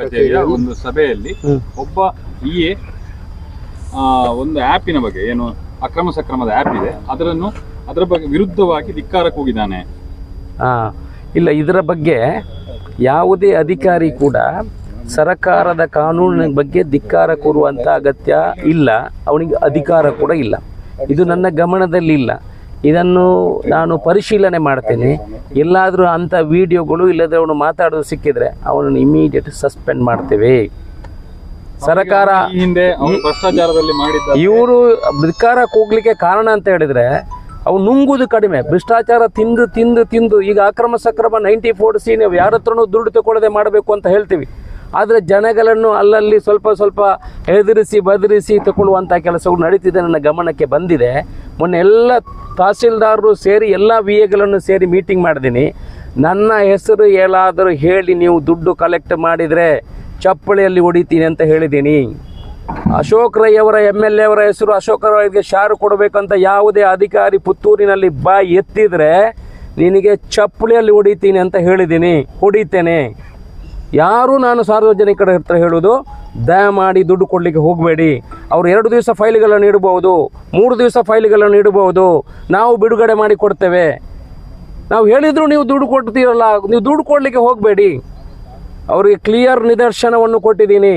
ಕಚೇರಿಯ ಒಂದು ಸಭೆಯಲ್ಲಿ ಒಬ್ಬ ಇಎ ಒಂದು ಆ್ಯಪಿನ ಬಗ್ಗೆ ಏನು ಅಕ್ರಮ ಸಕ್ರಮದ ಆ್ಯಪ್ ಇದೆ ಅದರ ಬಗ್ಗೆ ವಿರುದ್ಧವಾಗಿ ಧಿಕ್ಕಾರಕ್ಕೆ ಹೋಗಿದ್ದಾನೆ. ಇಲ್ಲ, ಇದರ ಬಗ್ಗೆ ಯಾವುದೇ ಅಧಿಕಾರಿ ಕೂಡ ಸರಕಾರದ ಕಾನೂನಿನ ಬಗ್ಗೆ ಧಿಕ್ಕಾರ ಕೂರುವಂಥ ಅಗತ್ಯ ಇಲ್ಲ, ಅವನಿಗೆ ಅಧಿಕಾರ ಕೂಡ ಇಲ್ಲ. ಇದು ನನ್ನ ಗಮನದಲ್ಲಿಲ್ಲ. ಇದನ್ನು ನಾನು ಪರಿಶೀಲನೆ ಮಾಡ್ತೇನೆ. ಎಲ್ಲಾದರೂ ಅಂಥ ವಿಡಿಯೋಗಳು ಇಲ್ಲದ್ರೆ ಅವನು ಮಾತಾಡೋದು ಸಿಕ್ಕಿದ್ರೆ ಅವನನ್ನು ಇಮಿಡಿಯೇಟ್ ಸಸ್ಪೆಂಡ್ ಮಾಡ್ತೇವೆ. ಸರ್ಕಾರ ಹಿಂದೆ ಭ್ರಷ್ಟಾಚಾರದಲ್ಲಿ ಮಾಡಿದ್ದ ಇವರು ಧಿಕ್ಕಾರಕ್ಕೆ ಹೋಗ್ಲಿಕ್ಕೆ ಕಾರಣ ಅಂತ ಹೇಳಿದ್ರೆ ಅವ್ನು ನುಂಗುದು ಕಡಿಮೆ, ಭ್ರಷ್ಟಾಚಾರ ತಿಂದು ತಿಂದು ತಿಂದು ಈಗ ಅಕ್ರಮ ಸಕ್ರಮ 94C ನಾವು ಯಾರ ಹತ್ರನೂ ದುಡ್ಡು ತಗೊಳ್ಳದೆ ಮಾಡಬೇಕು ಅಂತ ಹೇಳ್ತೀವಿ. ಆದರೆ ಜನಗಳನ್ನು ಅಲ್ಲಲ್ಲಿ ಸ್ವಲ್ಪ ಸ್ವಲ್ಪ ಹೆದರಿಸಿ ಬದರಿಸಿ ತಗೊಳ್ಳುವಂಥ ಕೆಲಸಗಳು ನಡೀತಿದೆ, ನನ್ನ ಗಮನಕ್ಕೆ ಬಂದಿದೆ. ಮೊನ್ನೆ ಎಲ್ಲ ತಹಸೀಲ್ದಾರರು ಸೇರಿ ಎಲ್ಲ ವಿಎಗಳನ್ನು ಸೇರಿ ಮೀಟಿಂಗ್ ಮಾಡಿದ್ದೀನಿ. ನನ್ನ ಹೆಸರು ಎಲ್ಲಾದರೂ ಹೇಳಿ ನೀವು ದುಡ್ಡು ಕಲೆಕ್ಟ್ ಮಾಡಿದರೆ ಚಪ್ಪಳಿಯಲ್ಲಿ ಹೊಡಿತೀನಿ ಅಂತ ಹೇಳಿದ್ದೀನಿ. ಅಶೋಕ್ ರೈ ಅವರ MLA ಅವರ ಹೆಸರು ಅಶೋಕ್ ರೈಗೆ ಶಾರು ಕೊಡಬೇಕಂತ ಯಾವುದೇ ಅಧಿಕಾರಿ ಪುತ್ತೂರಿನಲ್ಲಿ ಬಾಯಿ ಎತ್ತಿದರೆ ನಿನಗೆ ಚಪ್ಪಳಿಯಲ್ಲಿ ಹೊಡಿತೀನಿ ಅಂತ ಹೇಳಿದ್ದೀನಿ, ಹೊಡಿತೇನೆ. ಯಾರೂ ನಾನು ಸಾರ್ವಜನಿಕರ ಹತ್ರ ಹೇಳೋದು ದಯಮಾಡಿ ದುಡ್ಡು ಕೊಡಲಿಕ್ಕೆ ಹೋಗಬೇಡಿ. ಅವರು 2 ದಿವಸ ಫೈಲ್ಗಳನ್ನು ಇಡಬಹುದು, 3 ದಿವಸ ಫೈಲ್ಗಳನ್ನು ಇಡಬಹುದು, ನಾವು ಬಿಡುಗಡೆ ಮಾಡಿ ಕೊಡ್ತೇವೆ. ನಾವು ಹೇಳಿದ್ರು ನೀವು ದುಡ್ಡು ಕೊಡ್ತೀರಲ್ಲ, ನೀವು ದುಡ್ಡು ಕೊಡಲಿಕ್ಕೆ ಹೋಗಬೇಡಿ. ಅವರಿಗೆ ಕ್ಲಿಯರ್ ನಿದರ್ಶನವನ್ನು ಕೊಟ್ಟಿದ್ದೀನಿ.